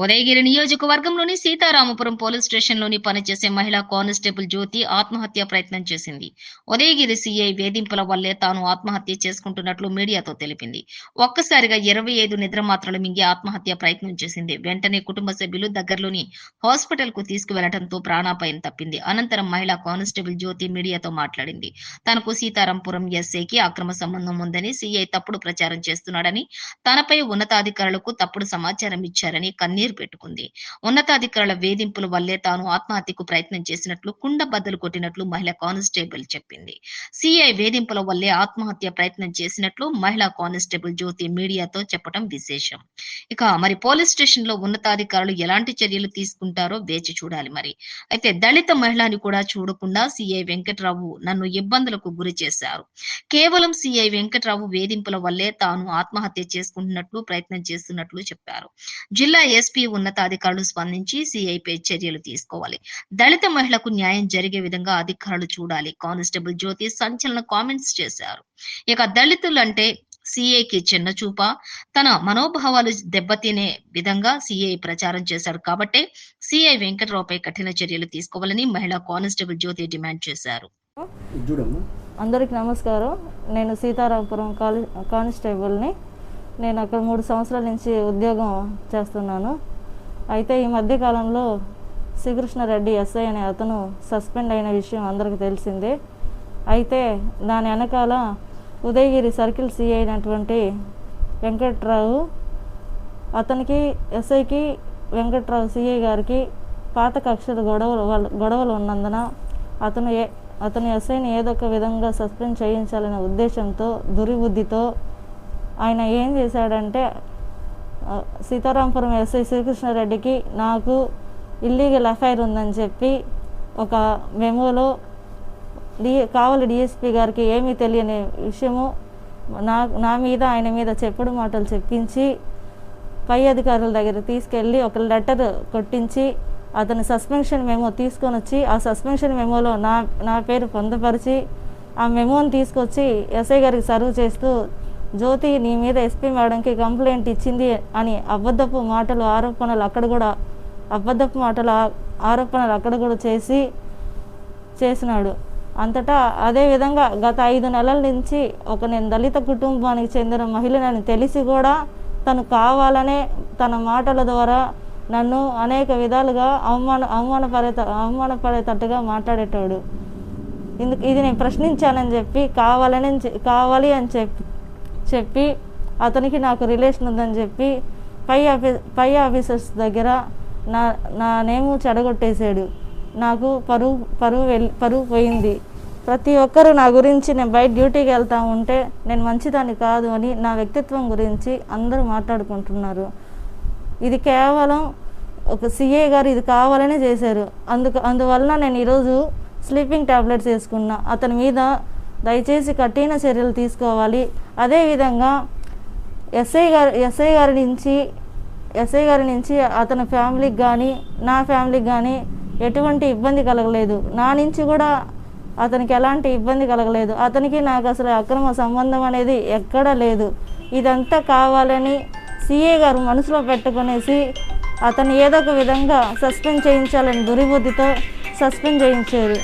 ఉదయగిరి నియోజకవర్గంలోని సీతారామపురం పోలీస్ స్టేషన్లోని పనిచేసే మహిళా కానిస్టేబుల్ జ్యోతి ఆత్మహత్య ప్రయత్నం చేసింది. ఉదయగిరి సీఐ వేధింపుల వల్లే తాను ఆత్మహత్య చేసుకుంటున్నట్లు మీడియాతో తెలిపింది. ఒక్కసారిగా 25 నిద్రమాత్రలు మింగి ఆత్మహత్య ప్రయత్నం చేసింది. వెంటనే కుటుంబ సభ్యులు దగ్గరలోని హాస్పిటల్ కు తీసుకువెళ్లడంతో ప్రాణాపాయం తప్పింది. అనంతరం మహిళా కానిస్టేబుల్ జ్యోతి మీడియాతో మాట్లాడింది. తనకు సీతారాంపురం ఎస్ఐకి అక్రమ సంబంధం ఉందని, సీఐ తప్పుడు ప్రచారం చేస్తున్నాడని, తనపై ఉన్నతాధికారులకు తప్పుడు సమాచారం ఇచ్చారని కన్నీరు పెట్టుకుంది. ఉన్నతాధికారుల వేధింపుల వల్లే తాను ఆత్మహత్యకు ప్రయత్నం చేసినట్లు, కుండ బద్దలు కొట్టినట్లు మహిళా కానిస్టేబుల్ చెప్పింది. సీఐ వేధింపుల వల్లే ఆత్మహత్య ప్రయత్నం చేసినట్లు మహిళా కానిస్టేబుల్ జ్యోతి మీడియాతో చెప్పడం విశేషం. ఇక మరి పోలీస్ స్టేషన్ లో ఉన్నతాధికారులు ఎలాంటి చర్యలు తీసుకుంటారో వేచి చూడాలి. మరి అయితే దళిత మహిళని కూడా చూడకుండా సీఐ వెంకట్రావు నన్ను ఇబ్బందులకు గురి చేశారు. కేవలం సీఐ వెంకట్రావు వేధింపుల వల్లే తాను ఆత్మహత్య చేసుకుంటున్నట్లు ప్రయత్నం చేస్తున్నట్లు చెప్పారు. జిల్లా ఎస్పీ ఉన్నతాధికారులు స్పందించి సీఐపై చర్యలు తీసుకోవాలి. దళిత మహిళకు న్యాయం జరిగే విధంగా అధికారులు చూడాలి. కానిస్టేబుల్ జ్యోతి సంచలన కామెంట్స్ చేశారు. ఇక దళితులంటే సీఐకి చిన్న చూప, తన మనోభావాలు దెబ్బతినే విధంగా సీఐ ప్రచారం చేశారు కాబట్టే సీఐ వెంకట్రావుపై కఠిన చర్యలు తీసుకోవాలని మహిళా కానిస్టేబుల్ జ్యోతి డిమాండ్ చేశారు. అందరికీ నమస్కారం. నేను సీతారామపురం కానిస్టేబుల్ని. నేను అక్కడ 3 సంవత్సరాల నుంచి ఉద్యోగం చేస్తున్నాను. అయితే ఈ మధ్యకాలంలో శ్రీకృష్ణారెడ్డి ఎస్ఐ అనే అతను సస్పెండ్ అయిన విషయం అందరికీ తెలిసిందే. అయితే దాని వెనకాల ఉదయగిరి సర్కిల్ సిఐ అయినటువంటి వెంకట్రావు, అతనికి ఎస్ఐకి వెంకట్రావు సిఐ గారికి పాత కక్షల గొడవలు ఉన్నందున అతను ఎస్ఐని ఏదో ఒక విధంగా సస్పెండ్ చేయించాలనే ఉద్దేశంతో, దుర్బుద్ధితో ఆయన ఏం చేశాడంటే, సీతారాంపురం ఎస్ఐ శ్రీకృష్ణారెడ్డికి నాకు ఇల్లీగల్ అఫైర్ ఉందని చెప్పి ఒక మెమోలో కావలి డిఎస్పీ గారికి ఏమీ తెలియని విషయము నా మీద ఆయన మీద చెప్పుడు మాటలు చెప్పించి పై అధికారుల దగ్గర తీసుకెళ్ళి ఒక లెటర్ కొట్టించి అతని సస్పెన్షన్ మెమో తీసుకొని వచ్చి, ఆ సస్పెన్షన్ మెమోలో నా పేరు పొందుపరిచి ఆ మెమోని తీసుకొచ్చి ఎస్ఐ గారికి సర్వ్ చేస్తూ, జ్యోతి నీ మీద ఎస్పీ మేడంకి కంప్లైంట్ ఇచ్చింది అని అబద్ధపు ఆరోపణలు అక్కడ కూడా చేసినాడు. అంతటా అదేవిధంగా గత 5 నెలల నుంచి నేను దళిత కుటుంబానికి చెందిన మహిళనని తెలిసి కూడా తను కావాలనే తన మాటల ద్వారా నన్ను అనేక విధాలుగా అవమానపడేటట్టుగా మాట్లాడేటోడు. ఇది నేను ప్రశ్నించానని చెప్పి కావాలి అని చెప్పి అతనికి నాకు రిలేషన్ ఉందని చెప్పి పై ఆఫీసర్స్ దగ్గర నా నేము చెడగొట్టేశాడు. నాకు పరువు పోయింది. ప్రతి ఒక్కరూ నా గురించి నేను బయట డ్యూటీకి వెళ్తా ఉంటే నేను మంచిదాన్ని కాదు అని నా వ్యక్తిత్వం గురించి అందరూ మాట్లాడుకుంటున్నారు. ఇది కేవలం ఒక సిఏ గారు ఇది కావాలనే చేశారు. అందువలన నేను ఈరోజు స్లీపింగ్ టాబ్లెట్స్ వేసుకున్నా. అతని మీద దయచేసి కఠిన చర్యలు తీసుకోవాలి. అదేవిధంగా ఎస్ఐ గారి నుంచి అతని ఫ్యామిలీకి కానీ నా ఫ్యామిలీకి కానీ ఎటువంటి ఇబ్బంది కలగలేదు. నా నుంచి కూడా అతనికి ఎలాంటి ఇబ్బంది కలగలేదు. అతనికి నాకు అసలు అక్రమ సంబంధం అనేది ఎక్కడా లేదు. ఇదంతా కావాలని సిఏ గారు మనసులో పెట్టుకునేసి అతన్ని ఏదో ఒక విధంగా సస్పెండ్ చేయించాలని దుర్బుద్ధితో సస్పెండ్ చేయించారు.